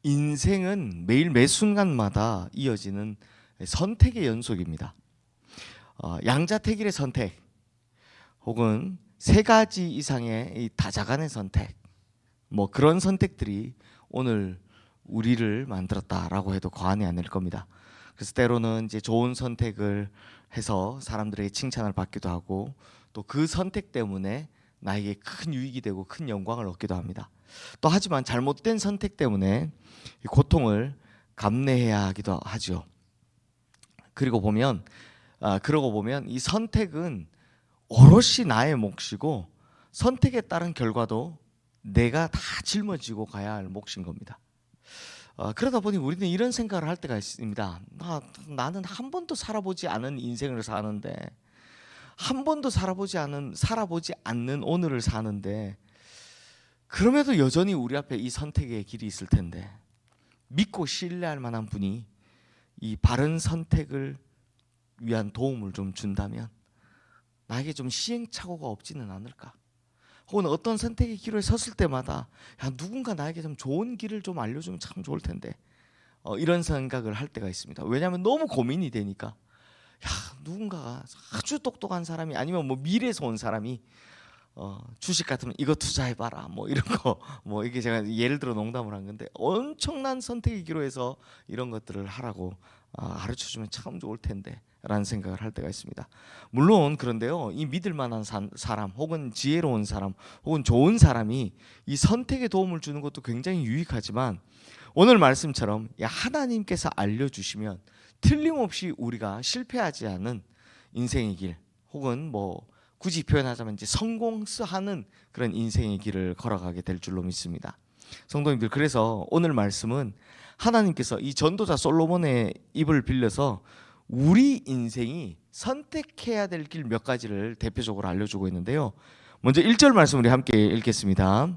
인생은 매일 매 순간마다 이어지는 선택의 연속입니다. 양자택일의 선택 혹은 세 가지 이상의 이 다자간의 선택, 뭐 그런 선택들이 오늘 우리를 만들었다라고 해도 과언이 아닐 겁니다. 그래서 때로는 이제 좋은 선택을 해서 사람들에게 칭찬을 받기도 하고, 또 그 선택 때문에 나에게 큰 유익이 되고 큰 영광을 얻기도 합니다. 또 하지만 잘못된 선택 때문에 고통을 감내해야 하기도 하죠. 그러고 보면 이 선택은 오롯이 나의 몫이고, 선택에 따른 결과도 내가 다 짊어지고 가야 할 몫인 겁니다. 그러다 보니 우리는 이런 생각을 할 때가 있습니다. 나는 한 번도 살아보지 않은 인생을 사는데, 한 번도 살아보지 않는 오늘을 사는데, 그럼에도 여전히 우리 앞에 이 선택의 길이 있을 텐데, 믿고 신뢰할 만한 분이 이 바른 선택을 위한 도움을 좀 준다면 나에게 좀 시행착오가 없지는 않을까. 혹은 어떤 선택의 기로에 섰을 때마다 누군가 나에게 좀 좋은 길을 좀 알려주면 참 좋을 텐데, 이런 생각을 할 때가 있습니다. 왜냐하면 너무 고민이 되니까, 누군가가 아주 똑똑한 사람이, 아니면 뭐 미래에서 온 사람이 주식 같으면 이거 투자해봐라, 뭐 이런 거, 뭐 이게 제가 예를 들어 농담을 한 건데, 엄청난 선택의 기로에서 이런 것들을 하라고 가르쳐주면 참 좋을 텐데 라는 생각을 할 때가 있습니다. 물론 그런데요, 이 믿을 만한 사람 혹은 지혜로운 사람 혹은 좋은 사람이 이 선택에 도움을 주는 것도 굉장히 유익하지만, 오늘 말씀처럼 하나님께서 알려주시면 틀림없이 우리가 실패하지 않은 인생의 길, 혹은 뭐 굳이 표현하자면 이제 성공하는 그런 인생의 길을 걸어가게 될 줄로 믿습니다. 성도님들, 그래서 오늘 말씀은 하나님께서 이 전도자 솔로몬의 입을 빌려서 우리 인생이 선택해야 될 길 몇 가지를 대표적으로 알려주고 있는데요. 먼저 1절 말씀 우리 함께 읽겠습니다.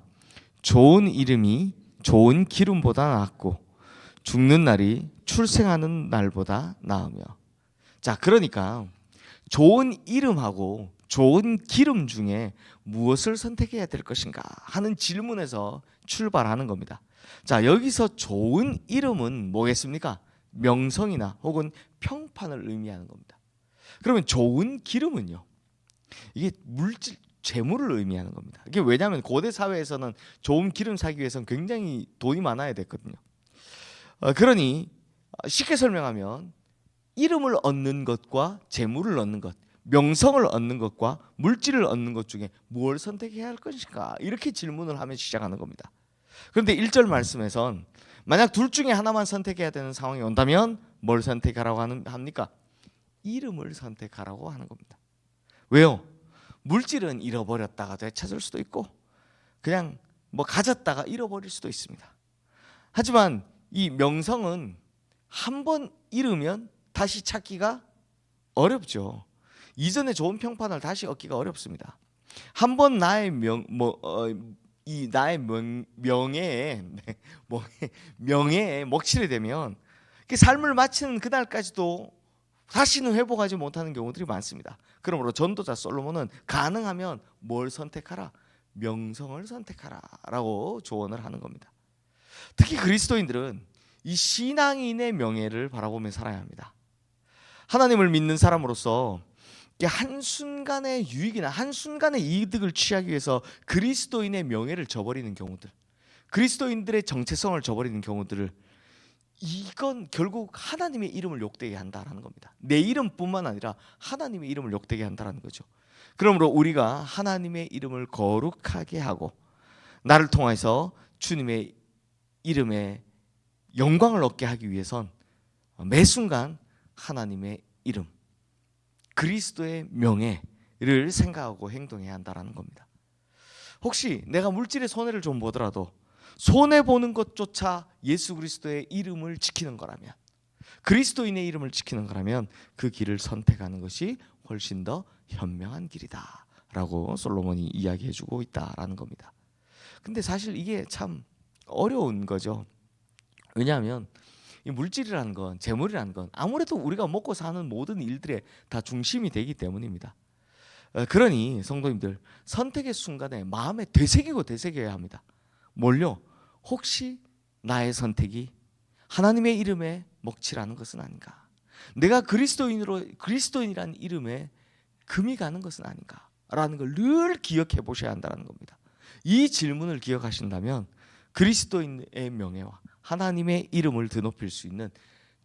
좋은 이름이 좋은 기름보다 낫고 죽는 날이 출생하는 날보다 나으며. 자, 그러니까 좋은 이름하고 좋은 기름 중에 무엇을 선택해야 될 것인가 하는 질문에서 출발하는 겁니다. 자, 여기서 좋은 이름은 뭐겠습니까? 명성이나 혹은 평판을 의미하는 겁니다. 그러면 좋은 기름은요, 이게 물질, 재물을 의미하는 겁니다. 이게 왜냐하면 고대 사회에서는 좋은 기름 사기 위해서는 굉장히 돈이 많아야 됐거든요. 그러니 쉽게 설명하면 이름을 얻는 것과 재물을 얻는 것, 명성을 얻는 것과 물질을 얻는 것 중에 무엇을 선택해야 할 것인가, 이렇게 질문을 하며 시작하는 겁니다. 그런데 1절 말씀에선 만약 둘 중에 하나만 선택해야 되는 상황이 온다면 뭘 선택하라고 합니까? 이름을 선택하라고 하는 겁니다. 왜요? 물질은 잃어버렸다가 되찾을 수도 있고, 그냥 뭐 가졌다가 잃어버릴 수도 있습니다. 하지만 이 명성은 한 번 잃으면 다시 찾기가 어렵죠. 이전에 좋은 평판을 다시 얻기가 어렵습니다. 한 번 나의 명예에 먹칠이 되면 그 삶을 마치는 그날까지도 다시는 회복하지 못하는 경우들이 많습니다. 그러므로 전도자 솔로몬은 가능하면 뭘 선택하라? 명성을 선택하라라고 조언을 하는 겁니다. 특히 그리스도인들은 이 신앙인의 명예를 바라보며 살아야 합니다. 하나님을 믿는 사람으로서 한순간의 유익이나 한순간의 이득을 취하기 위해서 그리스도인의 명예를 저버리는 경우들, 그리스도인들의 정체성을 저버리는 경우들을, 이건 결국 하나님의 이름을 욕되게 한다라는 겁니다. 내 이름뿐만 아니라 하나님의 이름을 욕되게 한다라는 거죠. 그러므로 우리가 하나님의 이름을 거룩하게 하고 나를 통해서 주님의 이름에 영광을 얻게 하기 위해선 매 순간 하나님의 이름, 그리스도의 명예를 생각하고 행동해야 한다는 겁니다. 혹시 내가 물질의 손해를 좀 보더라도 손해보는 것조차 예수 그리스도의 이름을 지키는 거라면, 그리스도인의 이름을 지키는 거라면 그 길을 선택하는 것이 훨씬 더 현명한 길이다 라고 솔로몬이 이야기해주고 있다라는 겁니다. 근데 사실 이게 참 어려운 거죠. 왜냐하면 이 물질이라는 건, 재물이라는 건 아무래도 우리가 먹고 사는 모든 일들의 다 중심이 되기 때문입니다. 그러니 성도님들, 선택의 순간에 마음에 되새기고 되새겨야 합니다. 뭘요? 혹시 나의 선택이 하나님의 이름에 먹칠하는 것은 아닌가? 내가 그리스도인이라는 이름에 금이 가는 것은 아닌가? 라는 걸 늘 기억해 보셔야 한다는 겁니다. 이 질문을 기억하신다면 그리스도인의 명예와 하나님의 이름을 드높일 수 있는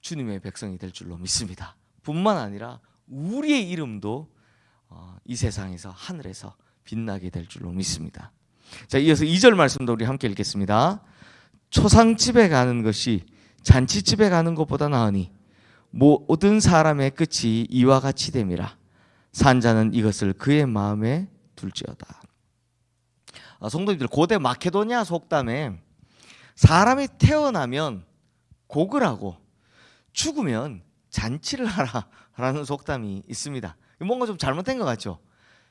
주님의 백성이 될 줄로 믿습니다. 뿐만 아니라 우리의 이름도 이 세상에서 하늘에서 빛나게 될 줄로 믿습니다. 자, 이어서 2절 말씀도 우리 함께 읽겠습니다. 초상집에 가는 것이 잔치집에 가는 것보다 나으니 모든 사람의 끝이 이와 같이 됨이라. 산자는 이것을 그의 마음에 둘지어다. 성도님들, 고대 마케도니아 속담에 사람이 태어나면 곡을 하고 죽으면 잔치를 하라라는 속담이 있습니다. 뭔가 좀 잘못된 것 같죠?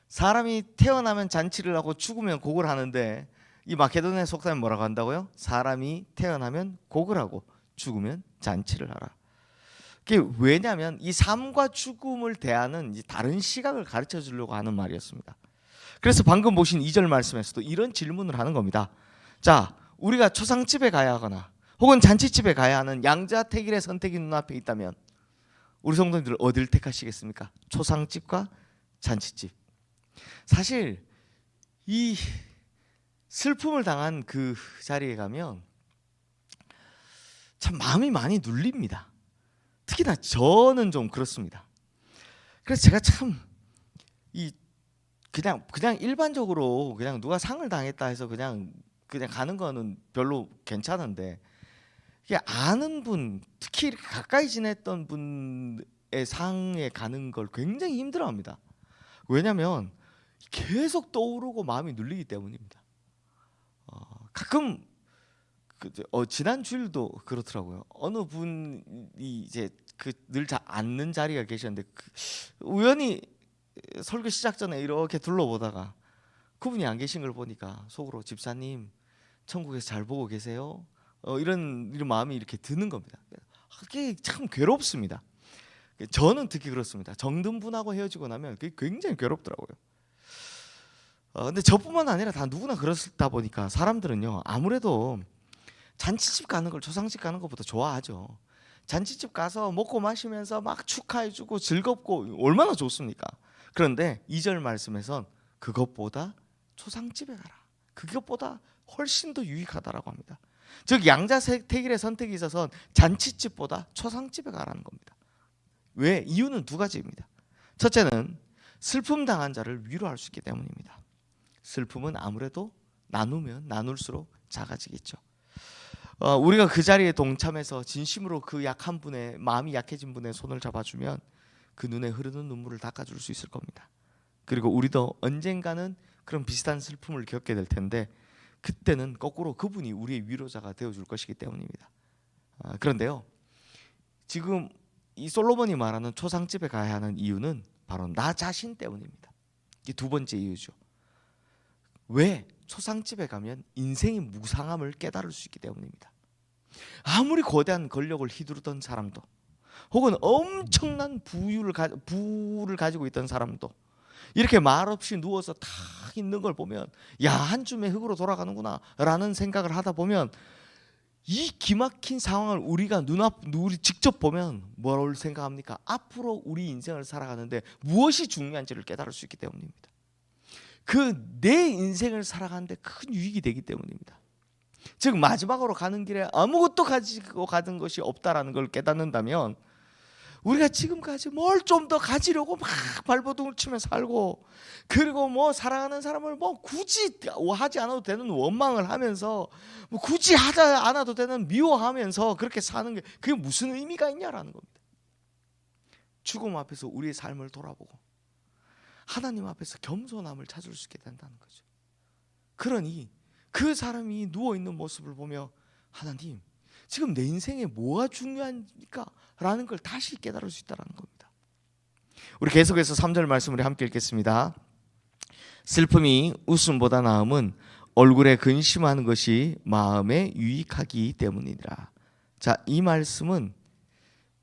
사람이 태어나면 잔치를 하고 죽으면 곡을 하는데 이 마케도니아 속담에 뭐라고 한다고요? 사람이 태어나면 곡을 하고 죽으면 잔치를 하라. 그게 왜냐하면 이 삶과 죽음을 대하는 다른 시각을 가르쳐 주려고 하는 말이었습니다. 그래서 방금 보신 2절 말씀에서도 이런 질문을 하는 겁니다. 자, 우리가 초상집에 가야 하거나 혹은 잔치집에 가야 하는 양자택일의 선택이 눈앞에 있다면 우리 성도님들 어디를 택하시겠습니까? 초상집과 잔치집. 사실 이 슬픔을 당한 그 자리에 가면 참 마음이 많이 눌립니다. 특히나 저는 좀 그렇습니다. 그래서 제가 참 그냥 일반적으로 그냥 누가 상을 당했다 해서 그냥 가는 거는 별로 괜찮은데, 이게 아는 분, 특히 이렇게 가까이 지냈던 분의 상에 가는 걸 굉장히 힘들어합니다. 왜냐하면 계속 떠오르고 마음이 눌리기 때문입니다. 가끔 지난 주일도 그렇더라고요. 어느 분이 이제 늘 앉는 자리가 계셨는데 우연히 설교 시작 전에 이렇게 둘러보다가 그분이 안 계신 걸 보니까 속으로 집사님 천국에서 잘 보고 계세요? 이런 마음이 이렇게 드는 겁니다. 그게 참 괴롭습니다. 저는 특히 그렇습니다. 정든 분하고 헤어지고 나면 그게 굉장히 괴롭더라고요. 근데 저뿐만 아니라 다 누구나 그렇다 보니까 사람들은요, 아무래도 잔치집 가는 걸 초상집 가는 것보다 좋아하죠. 잔치집 가서 먹고 마시면서 막 축하해주고 즐겁고 얼마나 좋습니까? 그런데 2절 말씀에선 그것보다 초상집에 가라, 그것보다 훨씬 더 유익하다라고 합니다. 즉 양자택일의 선택이 있어서 잔치집보다 초상집에 가라는 겁니다. 왜? 이유는 두 가지입니다. 첫째는 슬픔 당한 자를 위로할 수 있기 때문입니다. 슬픔은 아무래도 나누면 나눌수록 작아지겠죠. 우리가 그 자리에 동참해서 진심으로 그 약한 분의, 마음이 약해진 분의 손을 잡아주면 그 눈에 흐르는 눈물을 닦아줄 수 있을 겁니다. 그리고 우리도 언젠가는 그런 비슷한 슬픔을 겪게 될 텐데 그때는 거꾸로 그분이 우리의 위로자가 되어줄 것이기 때문입니다. 그런데요, 지금 이 솔로몬이 말하는 초상집에 가야 하는 이유는 바로 나 자신 때문입니다. 이게 두 번째 이유죠. 왜? 초상집에 가면 인생의 무상함을 깨달을 수 있기 때문입니다. 아무리 거대한 권력을 휘두르던 사람도 혹은 엄청난 부를 가지고 있던 사람도 이렇게 말없이 누워서 탁 있는 걸 보면 야, 한 줌의 흙으로 돌아가는구나 라는 생각을 하다 보면 이 기막힌 상황을 우리 직접 보면 뭘 생각합니까? 앞으로 우리 인생을 살아가는데 무엇이 중요한지를 깨달을 수 있기 때문입니다. 내 인생을 살아가는데 큰 유익이 되기 때문입니다. 즉 마지막으로 가는 길에 아무것도 가지고 가는 것이 없다라는 걸 깨닫는다면 우리가 지금까지 뭘 좀 더 가지려고 막 발버둥을 치며 살고, 그리고 뭐 사랑하는 사람을 뭐 굳이 하지 않아도 되는 원망을 하면서 뭐 굳이 하지 않아도 되는 미워하면서 그렇게 사는 게 그게 무슨 의미가 있냐라는 겁니다. 죽음 앞에서 우리의 삶을 돌아보고 하나님 앞에서 겸손함을 찾을 수 있게 된다는 거죠. 그러니 그 사람이 누워있는 모습을 보며 하나님, 지금 내 인생에 뭐가 중요합니까? 라는 걸 다시 깨달을 수 있다는 겁니다. 우리 계속해서 3절 말씀을 함께 읽겠습니다. 슬픔이 웃음보다 나음은 얼굴에 근심하는 것이 마음에 유익하기 때문이라. 자, 이 말씀은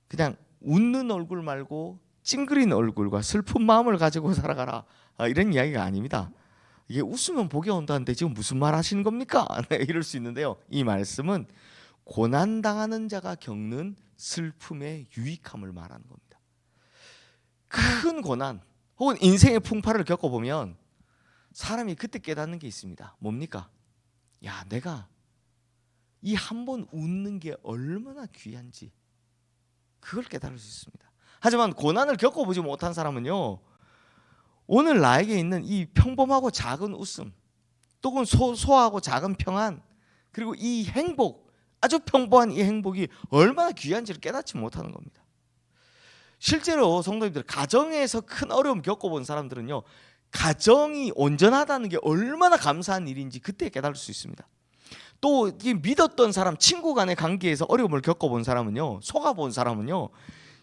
그냥 웃는 얼굴 말고 찡그린 얼굴과 슬픈 마음을 가지고 살아가라, 이런 이야기가 아닙니다. 이게 웃으면 복이 온다는데 지금 무슨 말 하시는 겁니까? 이럴 수 있는데요, 이 말씀은 고난 당하는 자가 겪는 슬픔의 유익함을 말하는 겁니다. 큰 고난 혹은 인생의 풍파를 겪어보면 사람이 그때 깨닫는 게 있습니다. 뭡니까? 야, 내가 이 한 번 웃는 게 얼마나 귀한지 그걸 깨달을 수 있습니다. 하지만 고난을 겪어보지 못한 사람은요, 오늘 나에게 있는 이 평범하고 작은 웃음, 또는 소소하고 작은 평안, 그리고 이 행복, 아주 평범한 이 행복이 얼마나 귀한지를 깨닫지 못하는 겁니다. 실제로 성도님들, 가정에서 큰 어려움 겪어본 사람들은요, 가정이 온전하다는 게 얼마나 감사한 일인지 그때 깨달을 수 있습니다. 또 믿었던 사람, 친구 간의 관계에서 어려움을 겪어본 사람은요, 속아본 사람은요,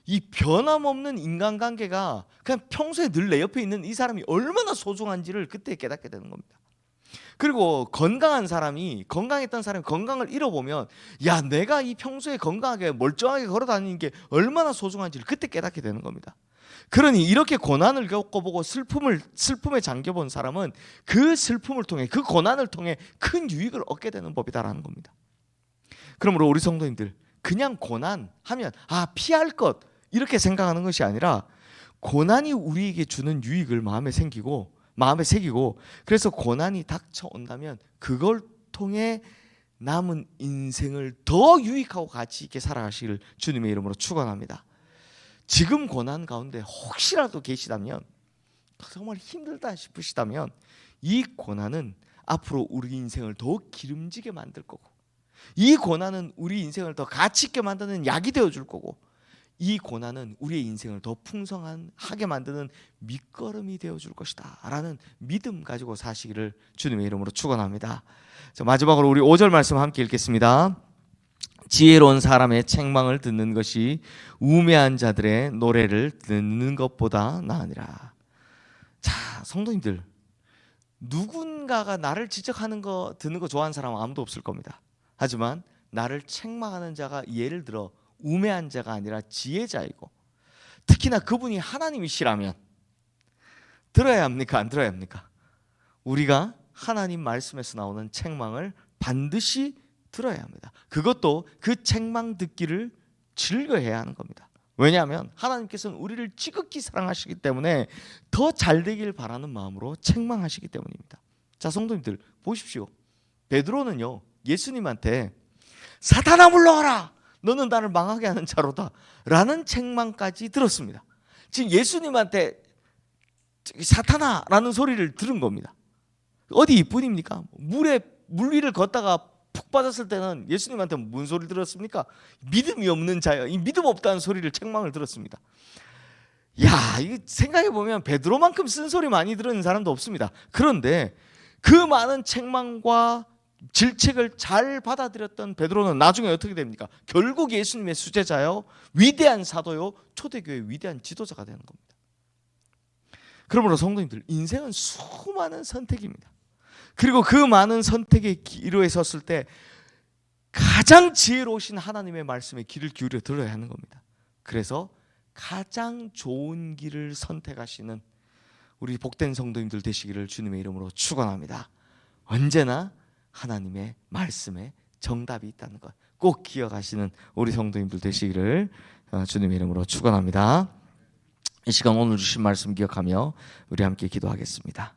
이 변함없는 인간관계가 그냥 평소에 늘 내 옆에 있는 이 사람이 얼마나 소중한지를 그때 깨닫게 되는 겁니다. 그리고 건강했던 사람이 건강을 잃어보면, 야, 내가 이 평소에 건강하게 멀쩡하게 걸어다니는 게 얼마나 소중한지를 그때 깨닫게 되는 겁니다. 그러니 이렇게 고난을 겪어보고 슬픔에 잠겨본 사람은 그 슬픔을 통해, 그 고난을 통해 큰 유익을 얻게 되는 법이다라는 겁니다. 그러므로 우리 성도님들, 그냥 고난하면 피할 것 이렇게 생각하는 것이 아니라, 고난이 우리에게 주는 유익을 마음에 새기고, 그래서 고난이 닥쳐온다면 그걸 통해 남은 인생을 더 유익하고 가치 있게 살아가시기를 주님의 이름으로 축원합니다. 지금 고난 가운데 혹시라도 계시다면, 정말 힘들다 싶으시다면, 이 고난은 앞으로 우리 인생을 더 기름지게 만들 거고, 이 고난은 우리 인생을 더 가치 있게 만드는 약이 되어줄 거고, 이 고난은 우리의 인생을 더 풍성하게 만드는 밑거름이 되어줄 것이다 라는 믿음 가지고 사시기를 주님의 이름으로 축원합니다. 마지막으로 우리 5절 말씀 함께 읽겠습니다. 지혜로운 사람의 책망을 듣는 것이 우매한 자들의 노래를 듣는 것보다 나으니라. 자, 성도님들, 누군가가 나를 지적하는 거 듣는 거 좋아하는 사람은 아무도 없을 겁니다. 하지만 나를 책망하는 자가 예를 들어 우매한 자가 아니라 지혜자이고, 특히나 그분이 하나님이시라면 들어야 합니까? 안 들어야 합니까? 우리가 하나님 말씀에서 나오는 책망을 반드시 들어야 합니다. 그것도 그 책망 듣기를 즐거워해야 하는 겁니다. 왜냐하면 하나님께서는 우리를 지극히 사랑하시기 때문에 더 잘되길 바라는 마음으로 책망하시기 때문입니다. 자, 성도님들 보십시오. 베드로는요, 예수님한테 사탄아 물러가라, 너는 나를 망하게 하는 자로다 라는 책망까지 들었습니다. 지금 예수님한테 사탄아 라는 소리를 들은 겁니다. 어디 이뿐입니까? 물 위를 걷다가 푹 빠졌을 때는 예수님한테 무슨 소리를 들었습니까? 믿음이 없는 자여, 이 믿음 없다는 소리를, 책망을 들었습니다. 야, 이거 생각해보면 베드로만큼 쓴소리 많이 들은 사람도 없습니다. 그런데 그 많은 책망과 질책을 잘 받아들였던 베드로는 나중에 어떻게 됩니까? 결국 예수님의 수제자요, 위대한 사도요, 초대교회의 위대한 지도자가 되는 겁니다. 그러므로 성도님들, 인생은 수많은 선택입니다. 그리고 그 많은 선택의 기로에 섰을 때 가장 지혜로우신 하나님의 말씀에 귀를 기울여 들어야 하는 겁니다. 그래서 가장 좋은 길을 선택하시는 우리 복된 성도님들 되시기를 주님의 이름으로 축원합니다. 언제나 하나님의 말씀에 정답이 있다는 것 꼭 기억하시는 우리 성도님들 되시기를 주님의 이름으로 축원합니다. 이 시간 오늘 주신 말씀 기억하며 우리 함께 기도하겠습니다.